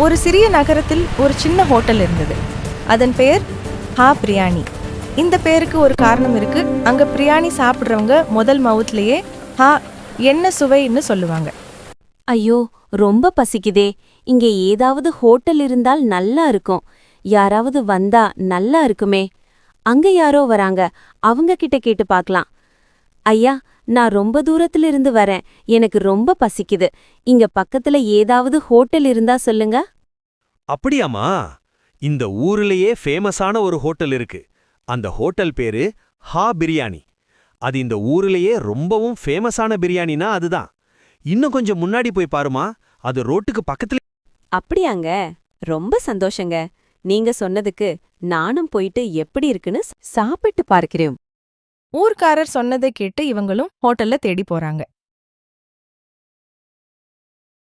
ஒரு சிறிய நகரத்தில் ஒரு சின்ன ஹோட்டல் இருந்தது. அதன் பெயர் ஹா பிரியாணி. இந்த பெயருக்கு ஒரு காரணம் இருக்கு. அங்க பிரியாணி சாப்பிட்றவங்க முதல் மவுத்லயே ஹா என்ன சுவைன்னு சொல்லுவாங்க. ஐயோ, ரொம்ப பசிக்குதே. இங்கே ஏதாவது ஹோட்டல் இருந்தால் நல்லா இருக்கும். யாராவது வந்தா நல்லா இருக்குமே. அங்க யாரோ வராங்க, அவங்க கிட்ட கேட்டு பார்க்கலாம். ஐயா, நான் ரொம்ப தூரத்துல இருந்து வரேன். எனக்கு ரொம்ப பசிக்குது. இங்க பக்கத்துல ஏதாவது ஹோட்டல் இருந்தா சொல்லுங்க. அப்படியாமா? இந்த ஊரிலேயே ஃபேமஸான ஒரு ஹோட்டல் இருக்கு. அந்த ஹோட்டல் பேரு ஹா பிரியாணி. அது இந்த ஊரிலேயே ரொம்பவும் ஃபேமஸான பிரியாணினா அதுதான். இன்னும் கொஞ்சம் முன்னாடி போய் பாருமா, அது ரோட்டுக்கு பக்கத்துல. அப்படியாங்க? ரொம்ப சந்தோஷங்க. நீங்க சொன்னதுக்கு நானும் போயிட்டு எப்படி இருக்குன்னு சாப்பிட்டு பார்க்கிறேன். ஊர்க்காரர் சொன்னதை கேட்டு இவங்களும் ஹோட்டல்ல தேடி போறாங்க.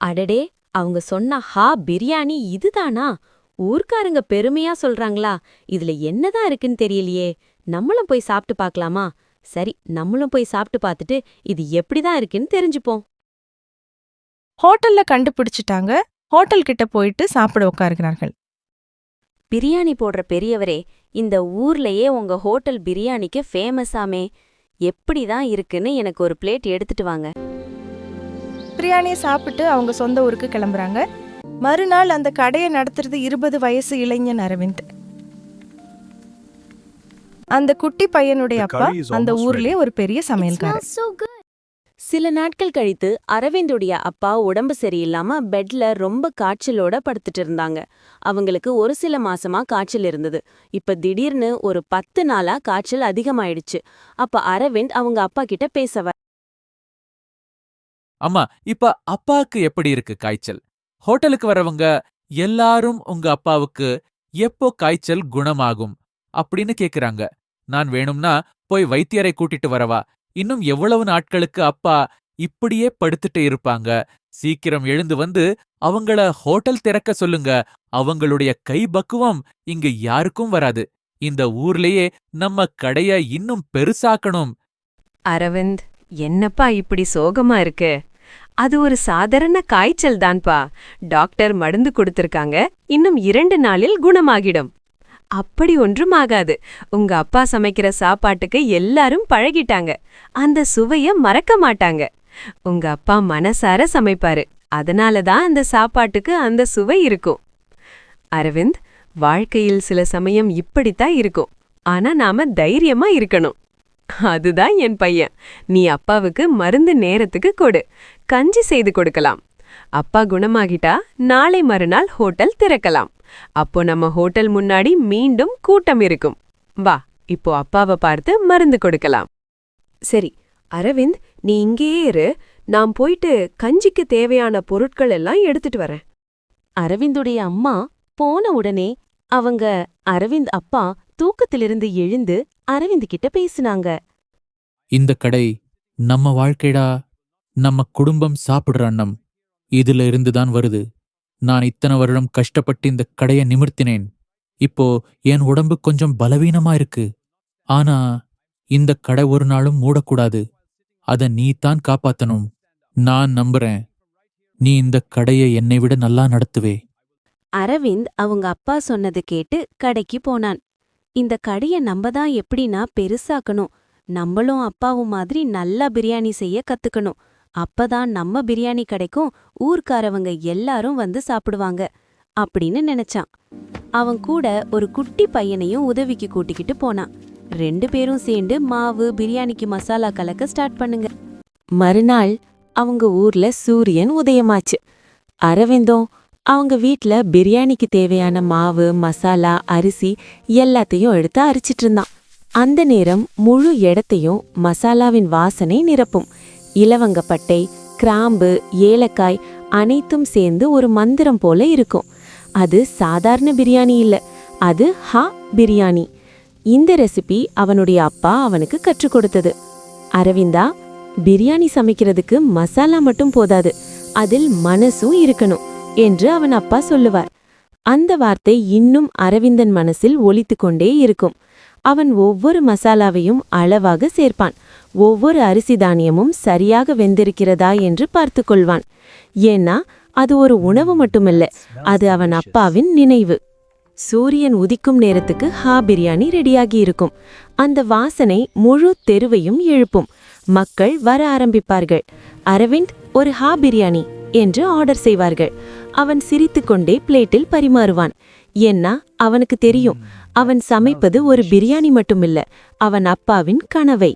அடடே, அவங்க சொன்ன ஹா பிரியாணி இதுதானா? ஊர்க்காரங்க பெருமையா சொல்றாங்களா? இதுல என்னதான் இருக்குன்னு தெரியலையே. நம்மளும் போய் சாப்பிட்டு பார்க்கலாமா? சரி, நம்மளும் போய் சாப்பிட்டு பார்த்துட்டு இது எப்படிதான் இருக்குன்னு தெரிஞ்சுப்போம். ஹோட்டல்ல கண்டுபிடிச்சிட்டாங்க. ஹோட்டல் கிட்ட போயிட்டு சாப்பிட உட்காருகிறார்கள். பிரியாணி போடுற பெரியவரே, இந்த ஊர்லயே உங்க ஹோட்டல் பிரியாணிக்கு ஃபேமஸாமே. எப்படிதான் இருக்குன்னு எனக்கு ஒரு பிளேட் எடுத்துட்டு வாங்க. பிரியாணியை சாப்பிட்டு அவங்க சொந்த ஊருக்கு கிளம்புறாங்க. மறுநாள் அந்த கடையை நடத்துறது 20 வயசு இளைஞன் அரவிந்த். அந்த குட்டி பையனுடைய அப்பா அந்த ஊர்லயே ஒரு பெரிய சமையல்காரர். சில நாட்கள் கழித்து அரவிந்துடைய அப்பா உடம்பு சரியில்லாம பெட்ல ரொம்ப காய்ச்சலோட படுத்துட்டு இருந்தாங்க. அவங்களுக்கு ஒரு சில மாசமா காய்ச்சல் இருந்தது. இப்ப திடீர்னு ஒரு 10 நாளா காய்ச்சல் அதிகமாயிடுச்சு. அப்ப அரவிந்த் அவங்க அப்பா கிட்ட பேசவ. அம்மா, இப்ப அப்பாவுக்கு எப்படி இருக்கு காய்ச்சல்? ஹோட்டலுக்கு வரவங்க எல்லாரும் உங்க அப்பாவுக்கு எப்போ காய்ச்சல் குணமாகும் அப்படின்னு கேக்குறாங்க. நான் வேணும்னா போய் வைத்தியரை கூட்டிட்டு வரவா? இன்னும் எவ்வளவு நாட்களுக்கு அப்பா இப்படியே படுத்துட்டு இருப்பாங்க? சீக்கிரம் எழுந்து வந்து அவங்கள ஹோட்டல் திறக்க சொல்லுங்க. அவங்களுடைய கை பக்குவம் இங்க யாருக்கும் வராது. இந்த ஊர்லயே நம்ம கடைய இன்னும் பெருசாக்கணும். அரவிந்த், என்னப்பா இப்படி சோகமா இருக்கு? அது ஒரு சாதாரண காய்ச்சல் தான்பா. டாக்டர் மருந்து கொடுத்திருக்காங்க. இன்னும் 2 நாளில் குணமாகிடும். அப்படி ஒன்றும் ஆகாது. உங்க அப்பா சமைக்கிற சாப்பாட்டுக்கு எல்லாரும் பழகிட்டாங்க. அந்த சுவைய மறக்க மாட்டாங்க. உங்க அப்பா மனசார சமைப்பாரு. அதனாலதான் அந்த சாப்பாட்டுக்கு அந்த சுவை இருக்கும். அரவிந்த், வாழ்க்கையில் சில சமயம் இப்படித்தான் இருக்கும். ஆனா நாம தைரியமா இருக்கணும். அதுதான் என் பையன். நீ அப்பாவுக்கு மருந்து நேரத்துக்கு கொடு. கஞ்சி செய்து கொடுக்கலாம். அப்பா குணமாகிட்டா நாளை மறுநாள் ஹோட்டல் திறக்கலாம். அப்போ நம்ம ஹோட்டல் முன்னாடி மீண்டும் கூட்டம் இருக்கும். வா, இப்போ அப்பாவை பார்த்து மருந்து கொடுக்கலாம். சரி அரவிந்த், நீ இங்கேயே இரு. நான் போயிட்டு கஞ்சிக்கு தேவையான பொருட்கள் எல்லாம் எடுத்துட்டு வரேன். அரவிந்துடைய அம்மா போன உடனே அவங்க அரவிந்த் அப்பா தூக்கத்திலிருந்து எழுந்து அரவிந்த் கிட்ட பேசினாங்க. இந்த கடை நம்ம வாழ்க்கைடா. நம்ம குடும்பம் சாப்பிடுற அன்னம் இதுல இருந்துதான் வருது. நான் இத்தனை வருடம் கஷ்டப்பட்டு இந்த கடைய நிமிர்த்தினேன். இப்போ என் உடம்பு கொஞ்சம் பலவீனமா இருக்கு. ஆனா இந்த கடை ஒரு நாளும் மூடக்கூடாது. அத நீ தான் காப்பாத்தணும். நான் நம்புறேன் நீ இந்த கடையை என்னை விட நல்லா நடத்துவே. அரவிந்த் அவங்க அப்பா சொன்னது கேட்டு கடைக்கு போனான். இந்த கடைய நம்ம தான் எப்படின்னா பெருசாக்கணும். நம்மளும் அப்பாவும் மாதிரி நல்லா பிரியாணி செய்ய கத்துக்கணும். அப்பதான் நம்ம பிரியாணி கடைக்கும் ஊர்க்காரவங்க எல்லாரும் வந்து சாப்பிடுவாங்க அப்படின்னு நினைச்சான். அவன் கூட ஒரு குட்டி பையனையும் உதவிக்கு கூட்டிக்கிட்டு போனான். 2 பேரும் சேர்ந்து மாவு பிரியாணிக்கு மசாலா கலக்க ஸ்டார்ட் பண்ணுங்க. மறுநாள் அவங்க ஊர்ல சூரியன் உதயமாச்சு. அரவிந்தும் அவங்க வீட்ல பிரியாணிக்கு தேவையான மாவு மசாலா அரிசி எல்லாத்தையும் எடுத்து அரிச்சிட்டு இருந்தான். அந்த நேரம் முழு இடத்தையும் மசாலாவின் வாசனை நிரப்பும். இலவங்கப்பட்டை, கிராம்பு, ஏலக்காய் அனைத்தும் சேர்ந்து ஒரு மந்திரம் போல இருக்கும். அது சாதாரண பிரியாணி இல்ல, அது ஹா பிரியாணி. இந்த ரெசிபி அவனுடைய அப்பா அவனுக்கு கற்றுக் கொடுத்தது. அரவிந்தா, பிரியாணி சமைக்கிறதுக்கு மசாலா மட்டும் போதாது, அதில் மனசும் இருக்கணும் என்று அவன் அப்பா சொல்லுவார். அந்த வார்த்தை இன்னும் அரவிந்தன் மனசில் ஒலித்து கொண்டே இருக்கும். அவன் ஒவ்வொரு மசாலாவையும் அளவாக சேர்ப்பான். ஒவ்வொரு அரிசி தானியமும் சரியாக வெந்திருக்கிறதா என்று பார்த்து கொள்வான். ஏன்னா அது ஒரு உணவு மட்டுமில்ல, அது அவன் அப்பாவின் நினைவு. சூரியன் உதிக்கும் நேரத்துக்கு ஹா பிரியாணி ரெடியாகி இருக்கும். அந்த வாசனை முழு தெருவையும் எழுப்பும். மக்கள் வர ஆரம்பிப்பார்கள். அரவிந்த், ஒரு ஹா பிரியாணி என்று ஆர்டர் செய்வார்கள். அவன் சிரித்துக்கொண்டே பிளேட்டில் பரிமாறுவான். ஏன்னா அவனுக்கு தெரியும், அவன் சமைப்பது ஒரு பிரியாணி மட்டுமில்ல, அவன் அப்பாவின் கனவை.